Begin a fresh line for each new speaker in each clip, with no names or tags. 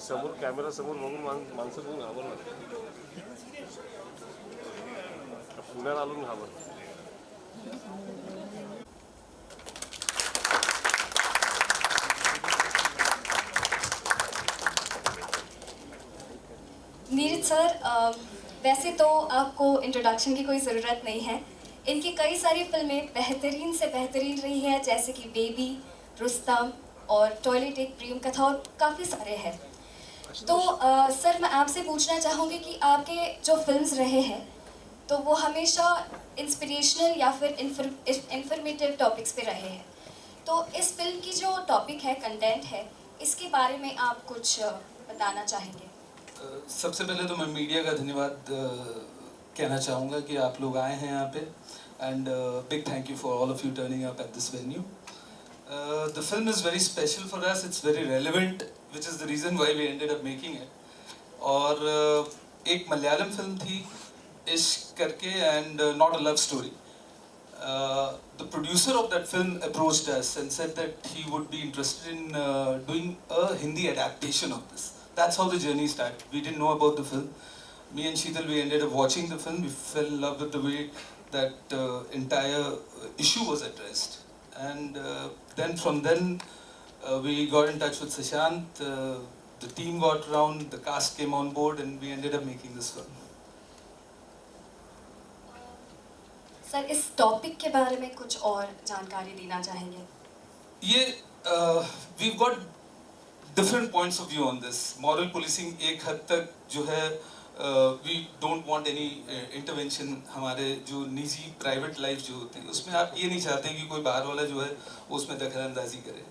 समोर कॅमेरा समोर बघून माणसं बघून घाबरणार. पुण्याला आलो मी घाबर.
नीरज सर, वैसे तो आपको इंट्रोडक्शन की कोई ज़रूरत नहीं है. इनकी कई सारी फिल्में बेहतरीन से बेहतरीन रही है, जैसे कि बेबी, रुस्तम और टॉयलेट एक प्रेम कथा और काफ़ी सारे हैं. तो सर, मैं आपसे पूछना चाहूँगी कि आपके जो फिल्म्स रहे हैं तो वो हमेशा इंस्पिरेशनल या फिर इंफॉर्मेटिव टॉपिक्स पे रहे हैं. तो इस फिल्म की जो टॉपिक है, कंटेंट है, इसके बारे में आप कुछ बताना चाहेंगे?
सबसे पहले तो मैं मीडिया का धन्यवाद कहना चाहूँगा कि आप लोग आए हैं यहाँ पे, and big thank you for all of you turning up at this venue. The film is very special for us, it's very relevant, which is the reason why we ended up making it. और एक Malayalam film थी इश्क करके, and not a love story. The producer of that film approached us and said that he would be interested in doing a Hindi adaptation of this. That's how the journey started. We didn't know about the film. Me and Sheetal, we ended up watching the film. We fell in love with the way that entire issue was addressed. And then from then, we got in touch with Sushant. The team got around, the cast came on board, and we ended up making this film.
Sir, इस topic के बारे में कुछ और जानकारी देना चाहेंगे?
ये we've got different points of view on this. Moral policing एक हद तक जो है, we don't want any intervention. हमारे जो निजी प्राइवेट लाइफ जो होते हैं उसमें आप ये नहीं चाहते हैं कि कोई बाहर वाला जो है वो उसमें दखल-अंदाजी करे.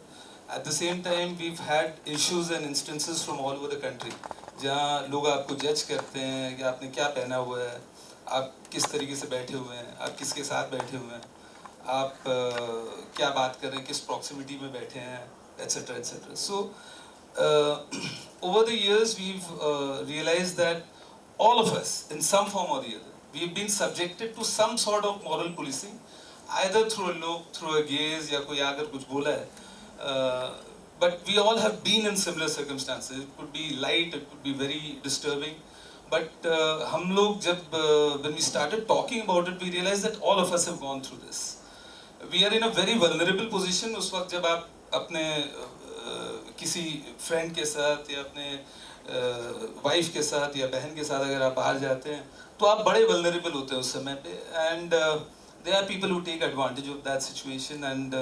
At the same time, we've had issues and instances from all over the country जहाँ लोग आपको जज करते हैं कि आपने क्या पहना हुआ है, आप किस तरीके से बैठे हुए हैं, आप किसके साथ बैठे हुए हैं, आप क्या बात कर रहे हैं, किस प्रॉक्सिमिटी में बैठे हैं, etcetera etcetera. So over the years we've realized that all of us in some form or the other we've been subjected to some sort of moral policing, either through a look, through a gaze, या कोई आकर कुछ बोला है. But we all have been in similar circumstances. It could be light, it could be very disturbing. But हम लोग जब when we started talking about it, we realized that all of us have gone through this. We are in a very vulnerable position. उस वक्त जब आप अपने किसी friend के साथ या अपने वाइफ के साथ या बहन के साथ अगर आप बाहर जाते हैं तो आप बड़े vulnerable होते हैं उस समय पे, and there are people who take advantage of that situation, and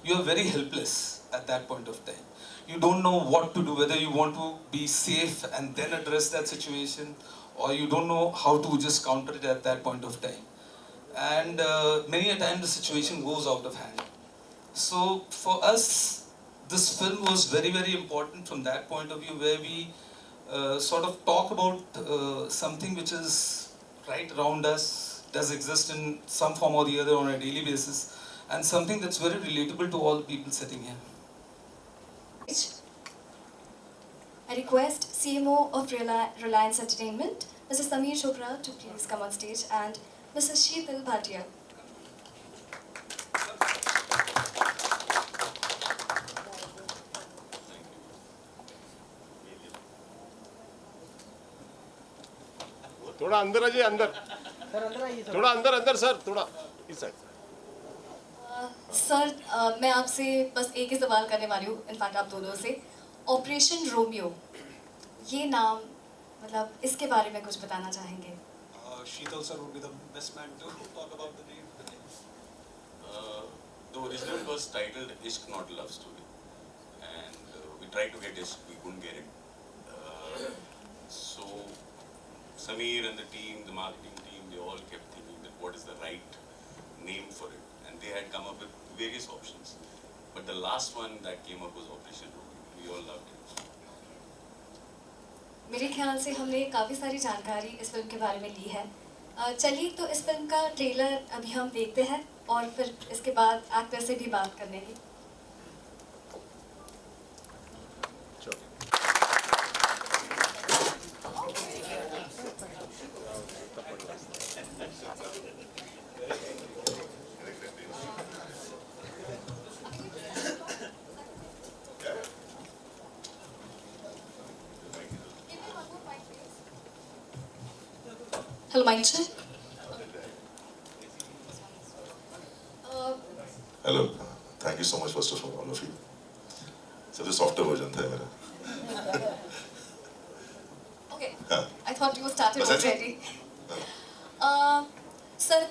you are very helpless at that point of time. You don't know what to do, whether you want to be safe and then address that situation, or you don't know how to just counter it at that point of time. And many a time the situation goes out of hand. So for us, this film was very, very important from that point of view, where we sort of talk about something which is right around us, does exist in some form or the other on a daily basis, and something that's very relatable to all the people sitting here.
I request CMO of Reliance Entertainment, Mr. Sameer Chopra, to please come on stage, and Mrs. Sheetal Bhatia.
थोड़ा अंदर आइए, अंदर. थोड़ा अंदर अंदर sir, थोड़ा इस side.
Sir, मैं आपसे बस एक ही सवाल करने वाली हूँ, इनफैक्ट आप दोनों से. ऑपरेशन रोमियो, ये नाम, मतलब इसके बारे में कुछ बताना चाहेंगे?
Sheetal sir would be the best man to talk about the name.
The original was titled Ishq Not Love Story, and we tried to get Ishq, we couldn't get it. So Sameer and the team, the marketing team, they all kept thinking that what is the right name for it, and they had come up with various options, but the last one that came up was Operation Romeo. We all loved it.
मेरे ख्याल से हमने काफ़ी सारी जानकारी इस film के बारे में ली है. चलिए, तो इस फिल्म का ट्रेलर अभी हम देखते हैं और फिर इसके बाद एक्टर से भी बात कर लेंगे. Hello, mic check.
Hello. Thank you so much, first of all of you. So the softer version था मेरा.
Okay.
हाँ.
I thought you started
बस
already. सर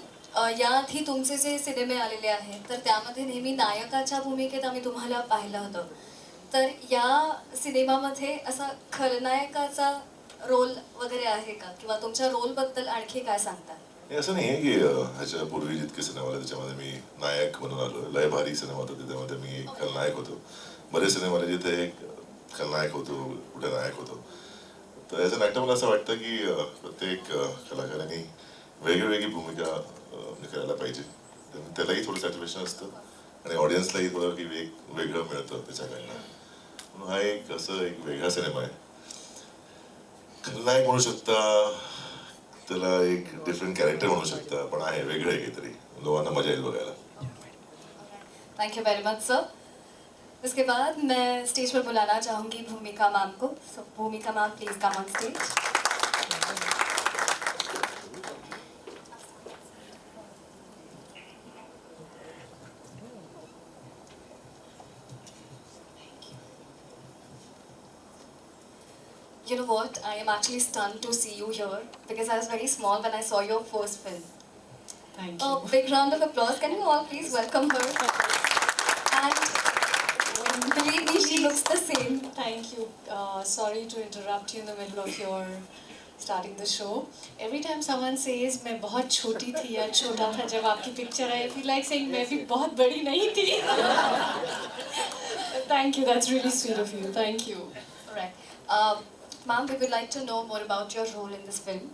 याआधी तुमचे जे सिनेमे आलेले आहेत तर त्यामध्ये नेहमी नायकाच्या भूमिकेत आम्ही तुम्हाला पाहिलं होतं. तर या सिनेमामध्ये असा खलनायकाचा रोल वगैरे आहे का किंवा तुमच्या रोलबद्दल आणखी काय सांगता?
हे असं नाही आहे की ह्याच्या पूर्वी जितके सिनेमा आले त्याच्यामध्ये मी नायक म्हणून आलो. लय भारी सिनेमा होता त्याच्यामध्ये मी एक खलनायक होतो. बरेच सिनेमा आले जिथे एक खलनायक होतो, कुठे नायक होतो. तर ॲज अन ॲक्टर मला असं वाटतं की प्रत्येक कलाकारांनी वेगळी भूमिका करायला पाहिजे. त्यालाही थोडं सॅटिस्फॅक्शन असतं आणि ऑडियन्सलाही थोडं की वेगळं मिळतं त्याच्याकडनं. म्हणून हा एक असं एक वेगळा सिनेमा आहे. खलनायक म्हणू शकता, त्याला एक डिफरंट कॅरेक्टर म्हणू शकता, पण आहे वेगळं आहे काहीतरी. लोकांना मजा येईल बघायला.
Thank you very much sir. इसके बाद मैं स्टेज पर बुलाना चाहूँगी भूमिका मैम को. सो भूमिका ma'am please come on stage. You know what? I am actually stunned to see you here because I was very small when I saw your first film.
Thank
A
you.
big round of applause. Can you all please welcome her? And believe me, she looks the same.
Thank you. Sorry to interrupt you in the middle of your starting the show. Every time someone says मैं बहुत छोटी थी या छोटा था जब आपकी picture I, I feel like saying मैं भी बहुत बड़ी नहीं थी. Thank you. That's really sweet of you. Thank you.
Alright. Ma'am, we would like to know more about your role in this film.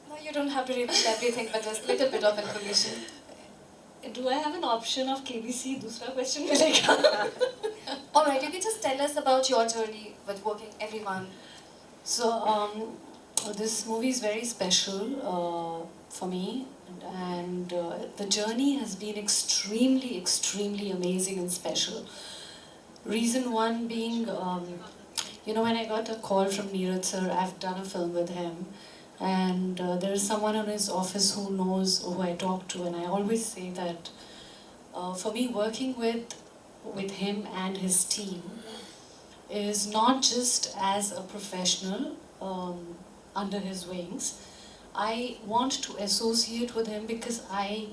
No, you don't have to reveal everything, but just a little bit of information.
Do I have an option of KBC? दूसरा question मिलेगा.
Alright, you can just tell us about your journey with working everyone.
So, this movie is very special for me, and the journey has been extremely amazing and special. Reason one being, when I got a call from Neeraj sir, I've done a film with him, and there is someone in his office who knows who I talk to, and I always say that for me, working with him and his team is not just as a professional under his wings. I want to associate with him because I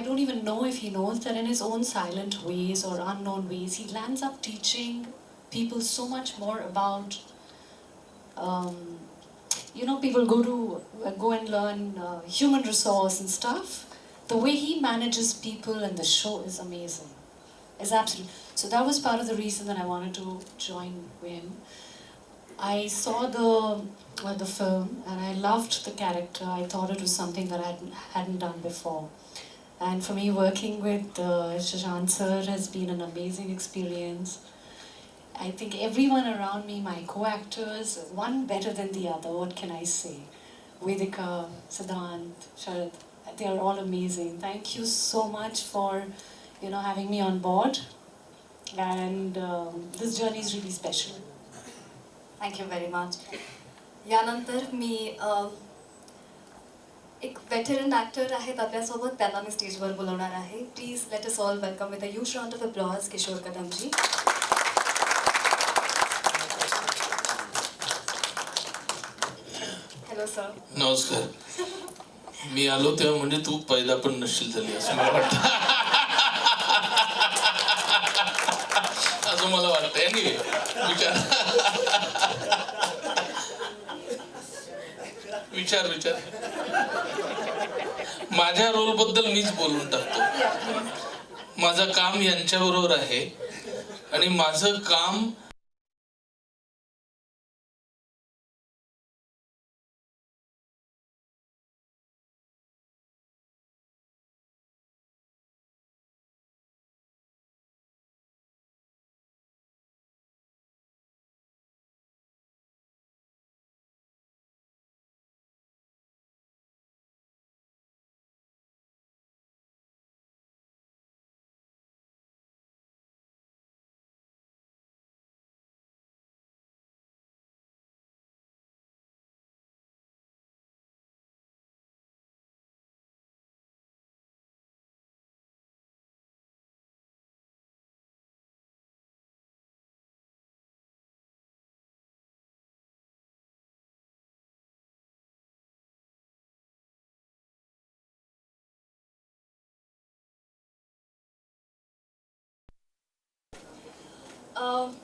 don't even know if he knows that in his own silent ways or unknown ways, he lands up teaching people so much more about, people go and learn human resource and stuff. The way he manages people and the show is amazing. It's absolutely. So that was part of the reason that I wanted to join him. I saw the film and I loved the character. I thought it was something that I hadn't done before. And for me, working with Shashank sir has been an amazing experience. I think everyone around me, my co-actors, one better than the other, what can I say? Vedika, Siddhant, Sharad, they are all amazing. Thank you so much for, having me on board. And this journey is really special.
Thank you very much. यानंतर मी एक veteran actor आहेत आपल्यासोबत, त्यांना मी स्टेजवर बोलवणार आहे. Please let us all welcome with a huge round of applause Kishore Kadam ji. Hello sir.
नमस्कार. मी आलो तेव्हा म्हणजे तू पैदा पण नशील झाली असं मला वाटतं. असं मला वाटतं. एनिवे विचार माझ्या रोल बद्दल मीच बोलून टाकतो. माझं काम यांच्याबरोबर आहे आणि माझं काम
Um,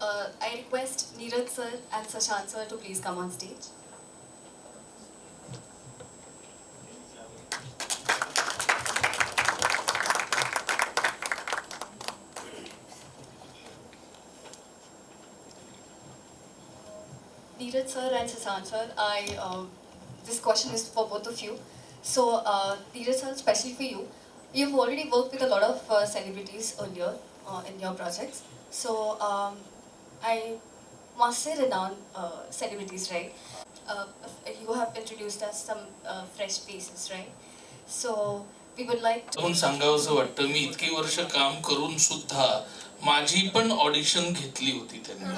I request Neeraj sir and Sashant sir to please come on stage. Neeraj sir and Sashant sir, this question is for both of you. So, Neeraj sir, especially for you, you've already worked with a lot of celebrities earlier in your projects. So, I must say renowned celebrities, right? You have introduced us some fresh faces, right? So, we would like to...
म्हणून सांगावंसं वाटतं मी इतकी वर्ष काम करून सुद्धा माझी पण audition घेतली होती त्यांनी.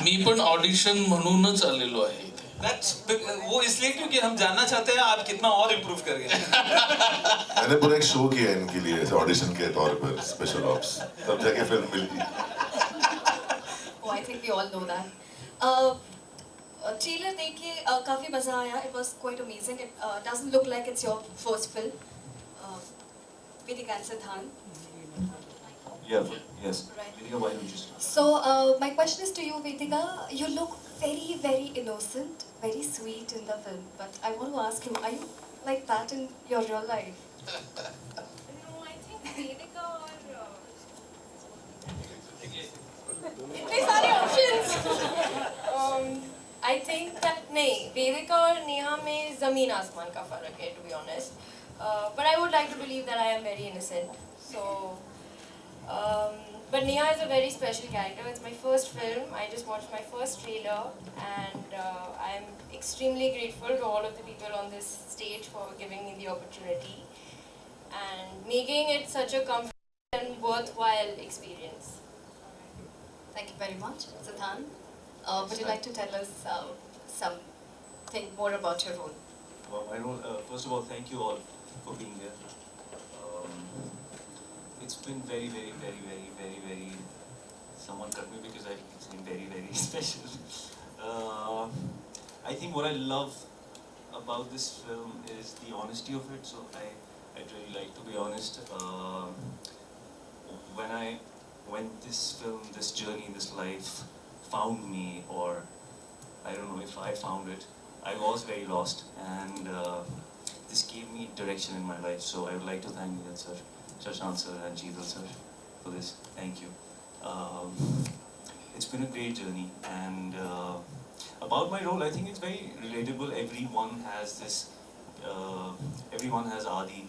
मी पण ऑडिशन म्हणूनच आलेलो आहे इथे.
वो इसलिए क्योंकि हम जानना चाहते हैं आप कितना और इम्प्रूव कर गए.
मैंने पूरा एक शो किया इनके लिए ऑडिशन के तौर पर स्पेशल ऑप्स तब जाके फिल्म मिली.
Oh, I think we all know that. Trailer देख के काफी मजा आया. It was quite amazing. It doesn't look like it's your first film. Vedika and Siddhant.
Yeah, yes.
Right.
Vedika, why don't you start?
So my question is to you, Vedika. You look very, very innocent, very sweet in the film. But I want to ask you, are you like that in your real life?
No, I think Vedika or इतने सारे options. I think that नहीं, Vedika और नेहा में ज़मीन आसमान का फर्क है, to be honest. But I would like to believe that I am very innocent. So, but Neha is a very special character. It's my first film. I just watched my first trailer, and I am extremely grateful to all of the people on this stage for giving me the opportunity and making it such a comfortable and worthwhile experience.
Thank you very much, Siddhant. Would you like to tell us something more about your role?
My role, first of all, thank you all for being here. It's been very, very, very, very, very, very. Someone cut me because I keep saying very, very special. I think what I love about this film is the honesty of it. So I'd really like to be honest. When this film, this journey, this life found me, or I don't know if I found it, I was very lost, and this gave me direction in my life. So I would like to thank Neeraj sir, Shashank sir, and Jeetal sir for this. Thank you. It's been a great journey, and about my role, I think it's very relatable. Everyone has this. Everyone has Adi.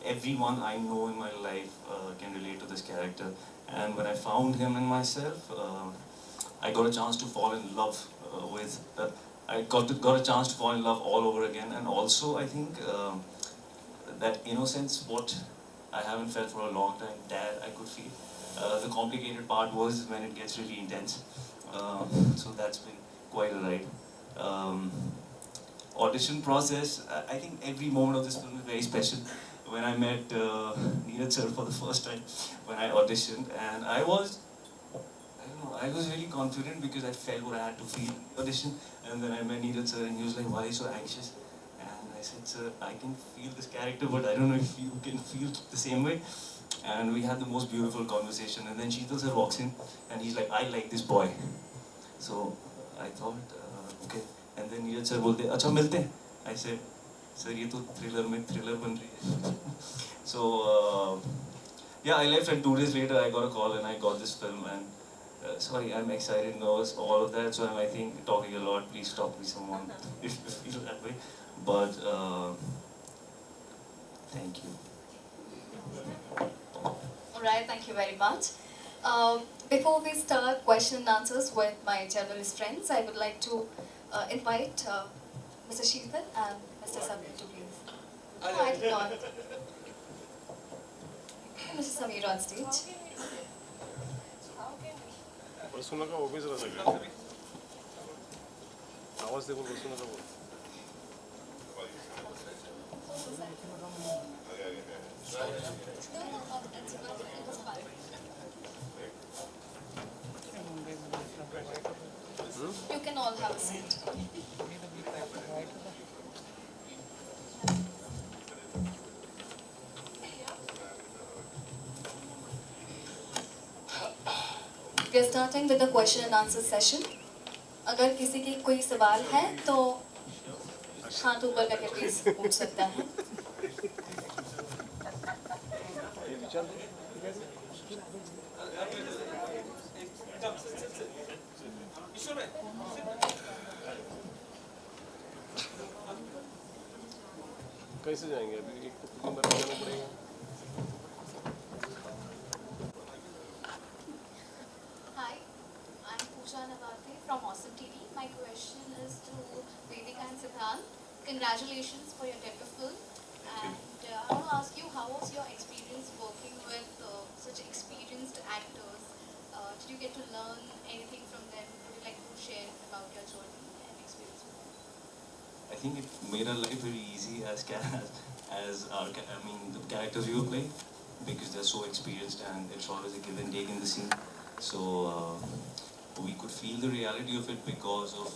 Everyone I know in my life can relate to this character. And when I found him in myself, I got a chance to fall in love with. I got a chance to fall in love all over again. And also, I think that innocence, what I haven't felt for a long time, that I could feel. The complicated part was when it gets really intense. So that's been quite a ride. Audition process, I think every moment of this film is very special. When I met Neeraj sir for the first time, when I auditioned, and I was really confident because I felt what I had to feel in the audition. And then I met Neeraj sir, and he was like, "Why are you so anxious?" And I said, "Sir, I can feel this character, but I don't know if you can feel the same way." And we had the most beautiful conversation. And then Jeetal sir walks in, and he's like, "I like this boy." So I thought, okay. And then Neeraj sir bolte, "Acha milte hain." I said, "Sir, ये तो thriller में thriller बन रही है." So yeah, I left, and 2 days later I got a call and I got this film. And sorry, I'm excited, nervous, all of that. So I'm, I think, talking a lot. Please stop me, someone, if you feel that way. But thank you.
Alright, thank you very much. Before we start question and answers with my journalist friends, I would like to invite Mr. Sheetal and Mr. Samir to please. Oh, I did not. Mr. Samir on stage.
बसू नका उभीच राहा सगळे. आवाज दे, बसू नका बोल.
You can all have a seat. We are starting with the question and answer session. अगर किसी की कोई सवाल है तो हाथ ऊपर करके प्लीज पूछ सकता है.
कैसे जाएंगे अभी एक तो नंबर जाना पड़ेगा.
Hi, I'm Pooja Navate from Awesome TV. My question is to Vedika and Siddhant. Congratulations for your debut film. And I want to ask you, how was your experience working with such experienced actors? Did you get to learn anything from them? Would you like to share about your journey and experience with them?
I think it made our life very easy the characters we were playing, because they're so experienced and it's always a give and take in the scene. So we could feel the reality of it because of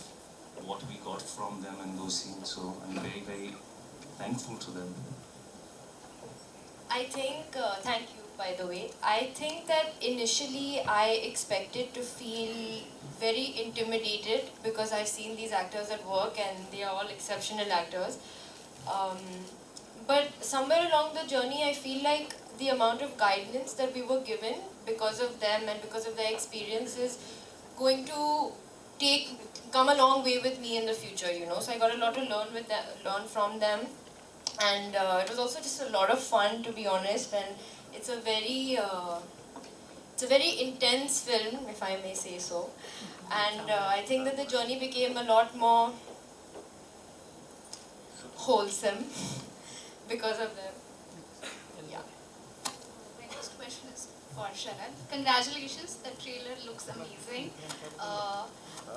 what we got from them in those scenes. So I'm very, very thankful to them.
I think, thank you by the way. I think that initially I expected to feel very intimidated because I've seen these actors at work and they are all exceptional actors. But somewhere along the journey I feel like the amount of guidance that we were given because of them and because of their experience is going to come a long way with me in the future, you know. So I got a lot to learn from them. And it was also just a lot of fun, to be honest, and it's a very intense film, if I may say so. And I think that the journey became a lot more wholesome because of them. Yeah.
My next question is for Sharad. Congratulations, the trailer looks amazing.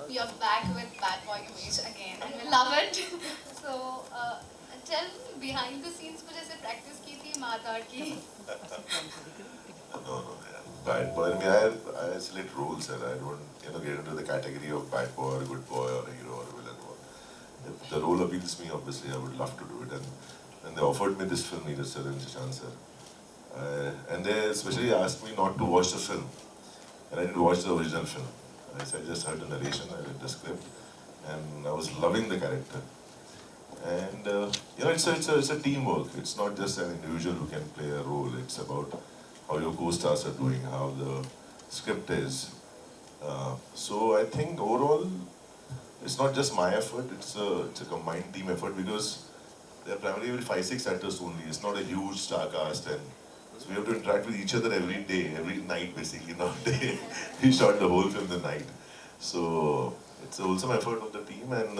You're back with bad boy image again, and we love it. So, tell me, behind the scenes कुछ ऐसे practice की थी माता की?
No, yeah. Bad boy. I mean, I select roles and I don't, get into the category of bad boy or good boy or a hero or a villain. If the role appeals me, obviously, I would love to do it. And they offered me this film, Neeraj sir and Shashank sir. And they especially asked me not to watch the film. And I didn't watch the original film. I just heard the narration, I read the script, and I was loving the character. And it's a teamwork. It's not just an individual who can play a role. It's about how your co-stars are doing, how the script is. So I think overall, it's not just my effort. It's a combined team effort because there are primarily 5-6 actors only. It's not a huge star cast, and so we have to interact with each other every day, every night basically. Not day. We shot the whole film the night. So it's a wholesome effort of the team, and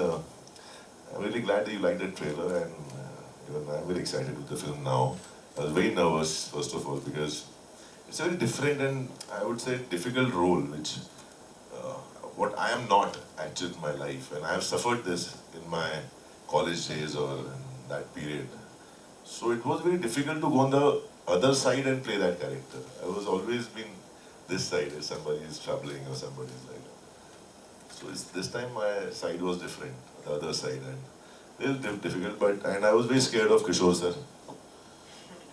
I'm really glad that you liked that trailer, and even I'm very excited with the film now. I was very nervous, first of all, because it's a very different and I would say difficult role, which what I am not actually in my life, and I have suffered this in my college days or in that period. So it was very difficult to go on the other side and play that character. I was always been this side, if somebody is troubling or somebody is like. So this time my side was different, the other side, and it was difficult. And I was very scared of Kishore sir.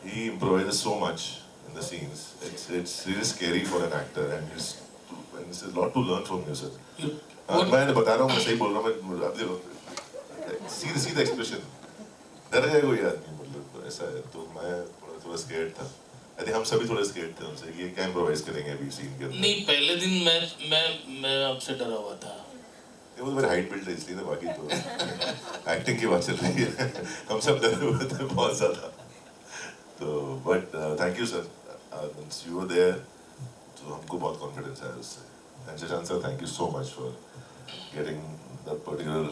He improvises so much in the scenes. It's really scary for an actor, and it's a lot to learn from you, sir. मैं बता रहा हूँ, मैं सही बोल रहा हूँ, मैं आप देखो, see the expression. डर जाएगा कोई आदमी, मतलब ऐसा है. तो मैं थोड़ा scared था. I think हम सभी थोड़े scared थे उनसे कि ये क्या improvise करेंगे अभी scene के अंदर.
नहीं, पहले दिन मैं आपसे डरा हुआ था.
ये वो मेरे height build है इसलिए ना, बाकी तो acting की बात चल रही है. हम सब डरे हुए थे बहुत ज़्यादा. तो but thank you sir, since you were there, तो हमको बहुत confidence है उससे. And Shashank sir, thank you so much for getting that particular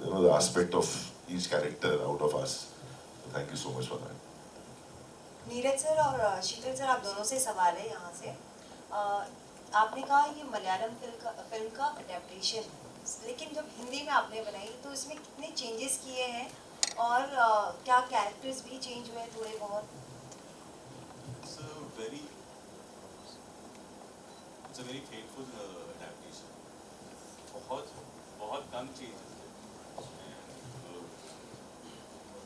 the aspect of each character out of us. So thank you so much for that.
Neeraj sir और शीतल sir, आप दोनों से सवाल है यहाँ से. आपने कहा ये मलयालम फिल्म का अडेप्टेशन, लेकिन जब हिंदी में आपने बनाई तो इसमें कितने चेंजेस किए हैं और क्या कैरेक्टर्स भी चेंज हुए थोड़े बहुत?
It's a very faithful adaptation. बहुत कम changes हैं.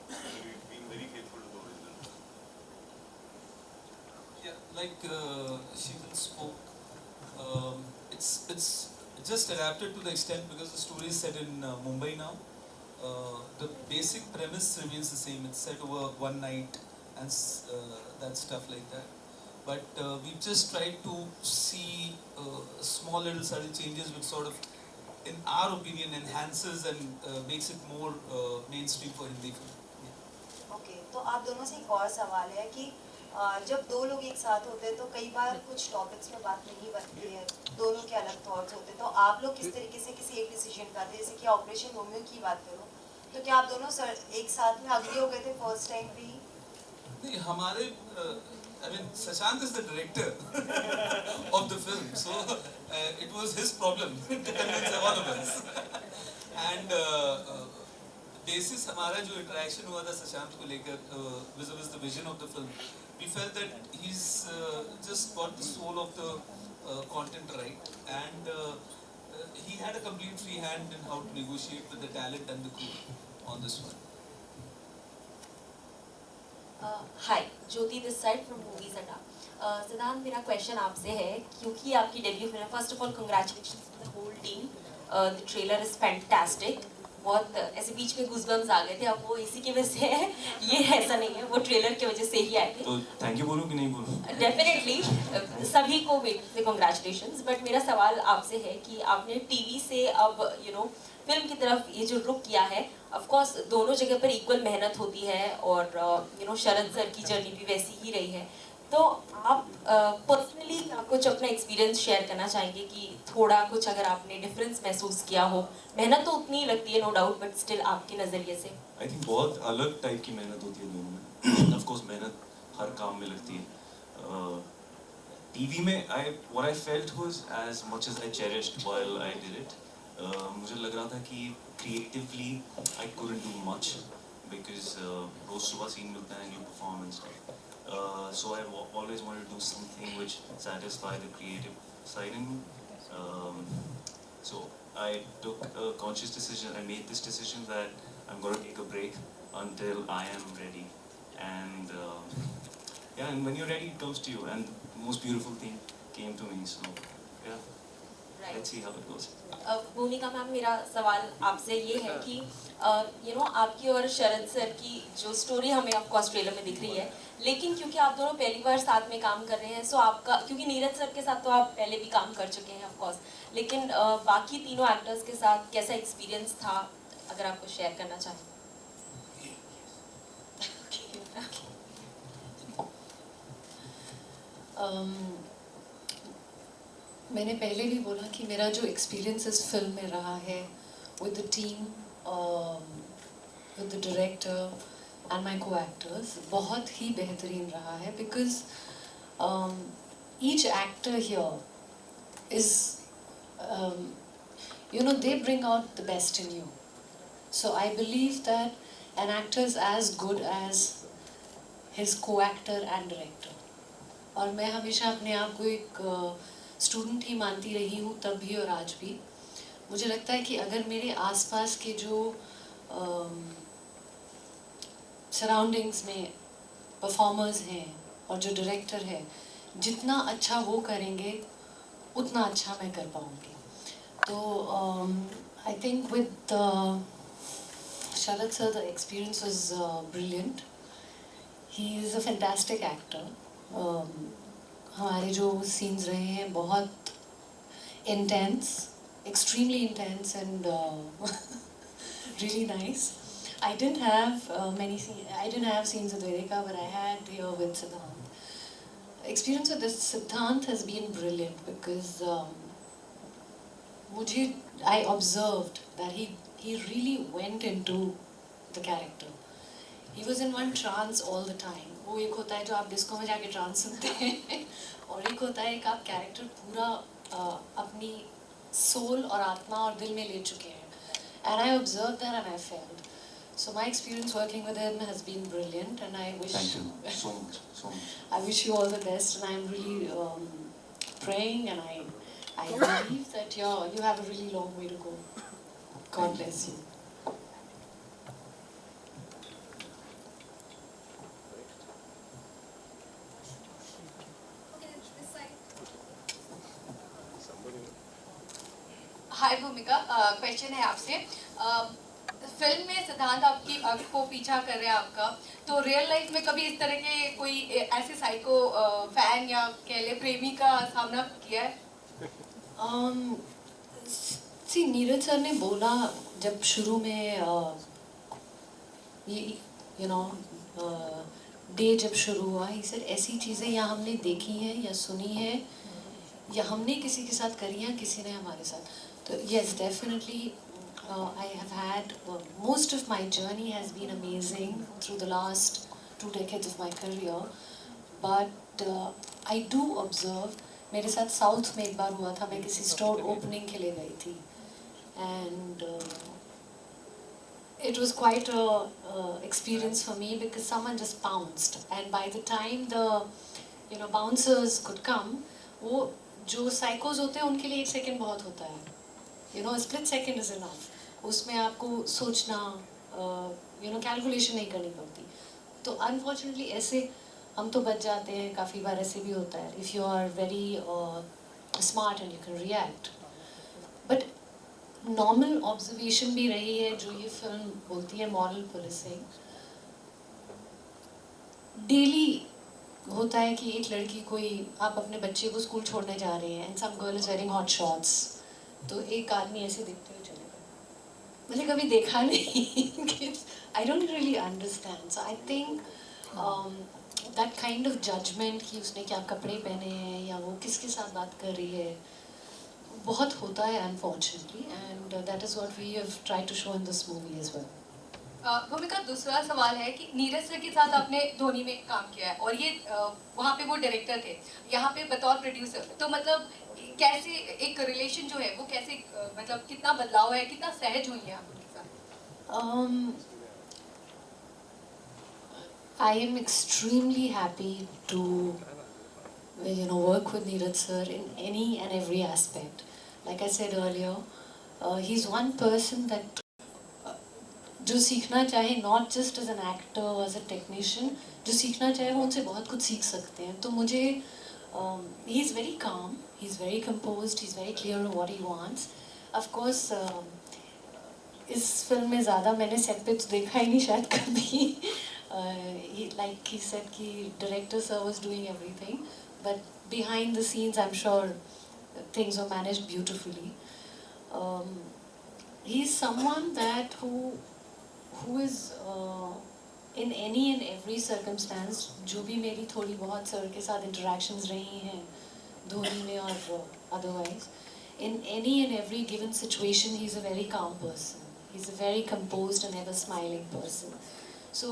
And we've been very faithful to the original.
Yeah, like Shivan spoke It's just adapted to the extent because the story is set in Mumbai now. The basic premise remains the same. It's set over one night and that stuff like that. But we've just tried to see small little subtle changes which sort of, in our opinion, enhances and makes it more mainstream for Hindi film.
Okay, तो आप दोनों से एक और सवाल है कि जब दो लोग एक साथ होते हैं तो कई बार कुछ टॉपिक्स में बात नहीं बनती है, दोनों के अलग थॉट्स होते हैं, तो आप लोग किस तरीके से किसी एक डिसीजन करते हैं? जैसे कि ऑपरेशन रोमियो की बात करो तो क्या आप दोनों एक साथ में अग्री हो गए थे फर्स्ट टाइम पे ही?
नहीं, हमारे I mean, Shashank is the director of the film, so it was his problem to convince all of us. And basis हमारा जो interaction हुआ था Shashank को लेकर vis-a-vis the vision of the film, we felt that he's just got the soul of the content right, and he had a complete free hand in how to negotiate with the talent and the crew on this one.
Hi, Jyoti this side from Movies Adda. Siddhant, मेरा question आपसे है, क्योंकि आपकी debut film, first of all congratulations to the whole team, the trailer is fantastic. बहुत ऐसे बीच में goosebumps आ गए थे, अब वो इसी की वजह से है, ये ऐसा नहीं है, वो ट्रेलर की वजह से ही आए थे।
तो थैंक यू बोलूं कि नहीं बोलूं?
डेफिनेटली सभी को से कंग्रेचुलेशंस। बट मेरा सवाल आपसे है कि आपने टीवी से अब फिल्म की तरफ ये जो रुख किया है, ऑफ कोर्स दोनों जगह पर इक्वल मेहनत होती है और शरद सर की जर्नी भी वैसी ही रही है, तो आप पर्सनली कुछ अपना एक्सपीरियंस शेयर करना चाहेंगे कि थोड़ा कुछ अगर आपने डिफरेंस महसूस किया हो? मेहनत तो उतनी ही लगती है नो डाउट, बट स्टिल आपके नज़रिए से।
आई थिंक बहुत अलग टाइप की मेहनत होती है दोनों में। ऑफ कोर्स मेहनत हर काम में लगती है। टीवी में what I felt was as much as I cherished while I did it, मुझे लग रहा था कि creatively I couldn't do much because रोज सुबह सीन मिलता है, new performance, so I always wanted to do something which satisfy the creative side in me. So I took a conscious decision. I made this decision that I'm going to take a break until I am ready, and yeah, and when you're ready it comes to you, and the most beautiful thing came to me. So yeah, let's see how it goes.
भूमिका ma'am, मेरा सवाल आपसे ये है कि आपकी और शरद sir की जो स्टोरी हमें ऑफ कोर्स ट्रेलर में दिख रही है, लेकिन क्योंकि आप दोनों पहली बार साथ में काम कर रहे हैं, सो आपका, क्योंकि नीरज सर के साथ तो आप पहले भी काम कर चुके हैं ऑफ कोर्स, लेकिन बाकी तीनों एक्टर्स के साथ कैसा एक्सपीरियंस था, अगर आपको शेयर करना चाहें?
मैंने पहले भी बोला कि मेरा जो एक्सपीरियंस इस फिल्म में रहा है with the team, with the director and my co-actors, बहुत ही बेहतरीन रहा है, because each actor here is they bring out the best in you. So I believe that an actor is as good as his co-actor and director. और मैं हमेशा अपने आप को एक स्टूडेंट ही मानती रही हूँ, तब भी और आज भी। मुझे लगता है कि अगर मेरे आसपास के जो सराउंडिंग्स में परफॉर्मर्स हैं और जो डायरेक्टर है, जितना अच्छा वो करेंगे उतना अच्छा मैं कर पाऊँगी। तो I think with Sharad sir the experience was brilliant. He is a fantastic actor. हमारे जो सीन्स रहे हैं बहुत intense, extremely intense and really nice. I didn't have I didn't have scenes with Vedika, but I had here with Siddhant. Experience with this Siddhant has been brilliant because I observed that he really went into the character. He was in one trance all the time. वो एक होता है जो आप disco में जाके trans सुनते हैं, और एक होता है एक आप कैरेक्टर पूरा अपनी सोल और आत्मा और दिल में ले चुके हैं. And I observed that and I felt. So my experience working with him has been brilliant, and I wish.
Thank you so much, so much.
I wish you all the best, and I'm really praying, and I believe that you have a really long way to go. God bless you.
भूमिका, question है आपसे। Film में सिद्धांत आपकी आंख को पीछा कर रहे हैं आपका, तो रियल लाइफ में कभी इस तरह के कोई ऐसे साइको फैन या कह ले प्रेमी का सामना किया है?
सी नीरज सर ने बोला जब शुरू में ये यू नो डे जब शुरू हुआ, ही सर ऐसी चीज़ें या हमने देखी हैं या सुनी है या हमने किसी के साथ करी हैं, किसी ने हमारे साथ। तो yes definitely I have had most of my journey has been amazing through the last 2 decades of my career, but I do observe, मेरे साथ साउथ में एक बार हुआ था, मैं किसी स्टोर ओपनिंग के लिए गई थी and it was quite a experience for me because someone just pounced, and by the time the bouncers could come, वो जो psychos होते हैं उनके लिए 1 second बहुत होता है, a split second is enough, उसमें आपको सोचना calculation नहीं करनी पड़ती। तो unfortunately ऐसे हम तो बच जाते हैं, काफ़ी बार ऐसे भी होता है if you are very smart and you can react, but normal observation भी रही है जो ये फिल्म बोलती है मॉरल पुलिसिंग। डेली होता है कि एक लड़की कोई, आप अपने बच्चे को स्कूल छोड़ने जा रहे हैं and some girl is wearing hot shorts, तो एक आदमी ऐसे देखते हुए चलेगा, मैंने कभी देखा नहीं। I don't really understand, so I think that kind of judgement कि उसने क्या कपड़े पहने हैं या वो किसके साथ बात कर रही है, बहुत होता है unfortunately, and that is what we have tried to show in this movie as well.
Bhumika, दूसरा सवाल है कि नीरज सर के साथ आपने धोनी में काम किया है और ये वहाँ पे वो डायरेक्टर थे, यहाँ पे बतौर प्रोड्यूसर, तो मतलब कैसे एक रिलेशन जो है वो कैसे मतलब कितना बदलाव है, कितना सहज हुई है आप उनके साथ?
I am extremely happy to work with Neeraj sir in any and every aspect. Like I said earlier, he's one person that जो सीखना चाहे, not just as an actor or as a technician, जो सीखना चाहे वो उनसे बहुत कुछ सीख सकते हैं। तो मुझे he is very calm, he is very composed, he is very clear on what he wants. Of course इस फिल्म में ज़्यादा मैंने सेट पे तो देखा ही नहीं शायद कभी। Like he said कि director sir was doing everything, but behind the scenes I'm sure things were managed beautifully. He's someone that who is in any and every circumstance, जो भी मेरी थोड़ी बहुत सर के साथ interactions रही हैं धोनी में और otherwise, in any and every given situation he's a very calm person, he's a very composed and ever smiling person. So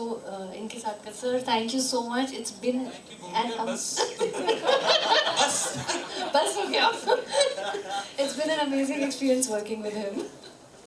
इनके साथ का sir, thank you so much. It's been बस हो गया। It's been an amazing experience working with him.